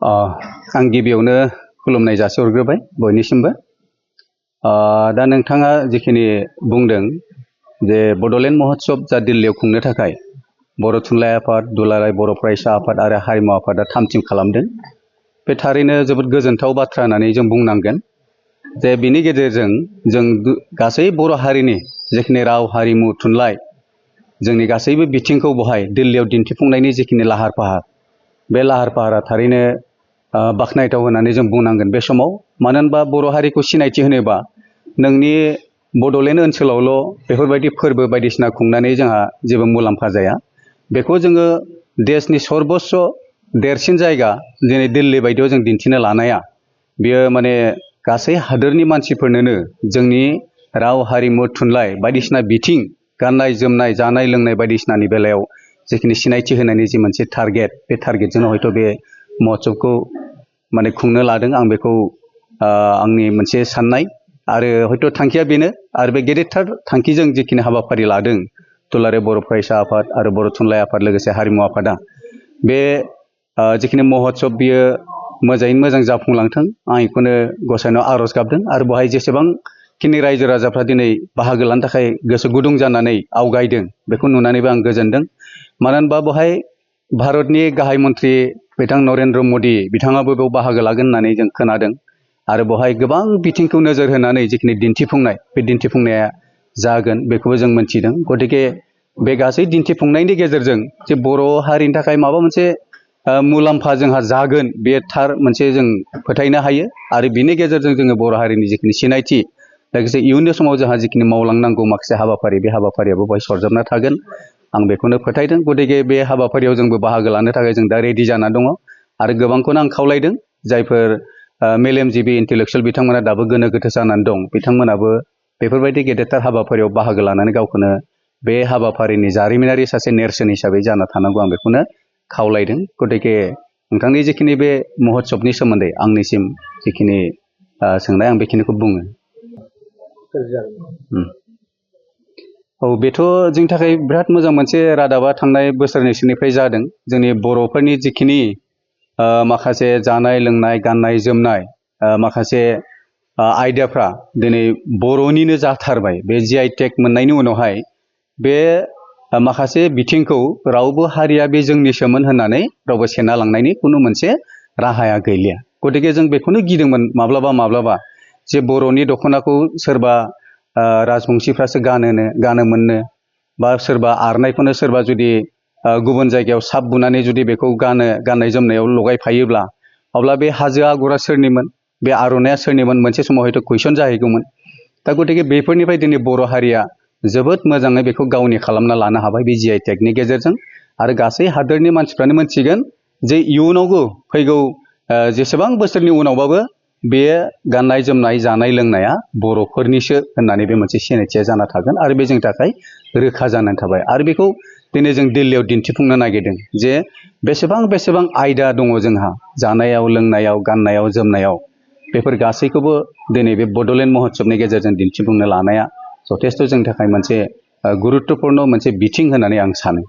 आं गिबियावनो खुलुमनाय जासिहरग्रोबाय बयनिसिमबो। दा नोंथाङा जिखिनि बुंदों जे बड'लेण्ड महोत्सव जा दिल्लीयाव खुंनो थाखाय बर' थुनलाइ आफाद, दुलाराय बर' फरायसा आफाद आरो हारिमु आफादा थामथिम खालामदों। बे थारैनो जोबोद गोजोनथाव बाथ्रा होननानै जों बुंनांगोन जे बिनि गेजेरजों जों गासै बर' हारिनि जिखिनि राव, हारिमु, थुनलाइ जोंनि गासैबो बिथिंखौ बहाय दिल्लीयाव दिन्थिफुंनायनि जिखिनि लाहार फाहार, बे लाहार फाहारा थारैनो बाख्नायथाव होननानै जों बुंनांगोन बे समाव। मानो होनबा बर' हारिखौ सिनायथि होनोबा नोंनि बड'लेण्ड ओनसोलावल' बेफोरबायदि फोरबो बायदिसिना खुंनानै जोंहा जेबो मुलाम्फा जाया। बेखौ जोङो देशनि सर्बस्व देरसिन जायगा दिनै दिल्ली बायदियाव जों दिन्थिनो लानाया, बेयो माने गासै हादोरनि मानसिफोरनोनो जोंनि राव, हारिमु, थुनलाइ बायदिसिना बिथिं, गाननाय जोमनाय, जानाय लोंनाय बायदिसिनानि बेलायाव जिखिनि सिनायथि होनायनि जि मोनसे टारगेट, बे टारगेटजोंनो हयथ' बे महोत्सबखौ माने खुंनो लादों। आं बेखौ आंनि मोनसे साननाय आरो हयथ' थांखिया बेनो। आरो बे गेदेरथार थांखिजों जिखिनि हाबाफारि लादों दुलाराय बर' फरायसा आफाद आरो बर' थुनलाइ आफाद लोगोसे हारिमु आफादा, बे जिखिनि महोत्सब बियो मोजाङैनो मोजां जाफुंलांथों, आं बेखौनो गसाइनाव आर'ज गाबदों। आरो बेवहाय जेसेबांखिनि रायजो राजाफ्रा दिनै बाहागो लानो थाखाय गोसो गुदुं जानानै आवगायदों, बेखौ नुनानैबो आं गोजोनदों। मानो होनबा बेवहाय भारतनि गाहाय मन्त्रि बिथां नरेन्द्र मदि बिथाङाबो बेयाव बाहागो लागोन होननानै जों खोनादों। आरो बेवहाय गोबां बिथिंखौ नोजोर होनानै जिखिनि दिन्थिफुंनाय, बे दिन्थिफुंनाया जागोन बेखौबो जों मोनथिदों। गतिके बे गासै दिन्थिफुंनायनि गेजेरजों जे बर' हारिनि थाखाय माबा मोनसे मुलाम्फा जोंहा जागोन, बे थार मोनसे जों फोथायनो हायो। आरो बिनि गेजेरजों जोङो बर' हारिनि जिखिनि सिनायथि, लोगोसे इयुननि समाव जोंहा जिखिनि मावलांनांगौ माखासे हाबाफारि, बे हाबाफारियाबो बेवहाय सरजाबना थागोन, आं बेखौनो फोथायदों। गतिके बे हाबाफारियाव जोंबो बाहागो लानो थाखाय जों दा रेडि जाना दङ। आरो गोबांखौनो आं खावलायदों, जायफोर मेलेमजिबि इन्टेलेक्सुयेल बिथांमोना दाबो गोनो गोथो जानानै दं, बिथांमोनाबो बेफोरबायदि गेदेरथार हाबाफारियाव बाहागो लानानै गावखौनो बे हाबाफारिनि जारिमिनारि सासे नेरसोन हिसाबै जाना थानांगौ, आं बेखौनो खावलायदों। गतिके नोंथांनि जिखिनि बे महोत्सबनि सोमोन्दै आंनिसिम जिखिनि सोंनाय, आं बेखिनिखौ बुङो। औ, बेथ' जोंनि थाखाय बिराद मोजां मोनसे रादाबा थांनाय बोसोरनैसोनिफ्राय जादों। जोंनि बर'फोरनि जिखिनि माखासे जानाय लोंनाय, गाननाय जोमनाय, माखासे आयदाफ्रा दिनै बर'निनो जाथारबाय। बे GI टेग मोननायनि उनावहाय बे माखासे बिथिंखौ रावबो हारिया बे जोंनिसोमोन होननानै रावबो सेना लांनायनि खुनु मोनसे राहाया गैलिया। गतिके जों बेखौनो गिदोंमोन माब्लाबा जे बर'नि दख'नाखौ सोरबा राजबंसिफ्रासो गानोमोननो, बा सोरबा आरनायखौनो सोरबा जुदि गुबुन जायगायाव साब बुनानै जुदि बेखौ गाननाय जोमनायाव लगायफायोब्ला, अब्ला बे हाजो आगरा सोरनिमोन, बे आर'नाइया सोरनिमोन, मोनसे समाव हयथ' कुइसन जाहैगौमोन। दा गतिके बेफोरनिफ्राय दिनै बर' हारिया जोबोद मोजाङै बेखौ गावनि खालामना लानो हाबाय बे GI टेगनि गेजेरजों। आरो गासै हादोरनि मानसिफ्रानो मोनथिगोन जे इयुनावबो फैगौ जेसेबां बोसोरनि उनावबाबो बे गाननाय जोमनाय, जानाय लोंनाया बर'फोरनिसो होननानै बे मोनसे सिनायथिया जाना थागोन। आरो बे जोंनि थाखाय रोखा जानानै थाबाय। आरो बेखौ दिनै जों दिल्लीयाव दिन्थिफुंनो नागिरदों जे बेसेबां आयदा दङ जोंहा जानायाव, लोंनायाव, गाननायाव, जोमनायाव, बेफोर गासैखौबो दिनै बे बड'लेण्ड महोत्सबनि गेजेरजों दिन्थिफुंनो लानाया जथेस्थ' जोंनि थाखाय मोनसे गुरुत्तपुर्ण मोनसे बिथिं होननानै आं सानो।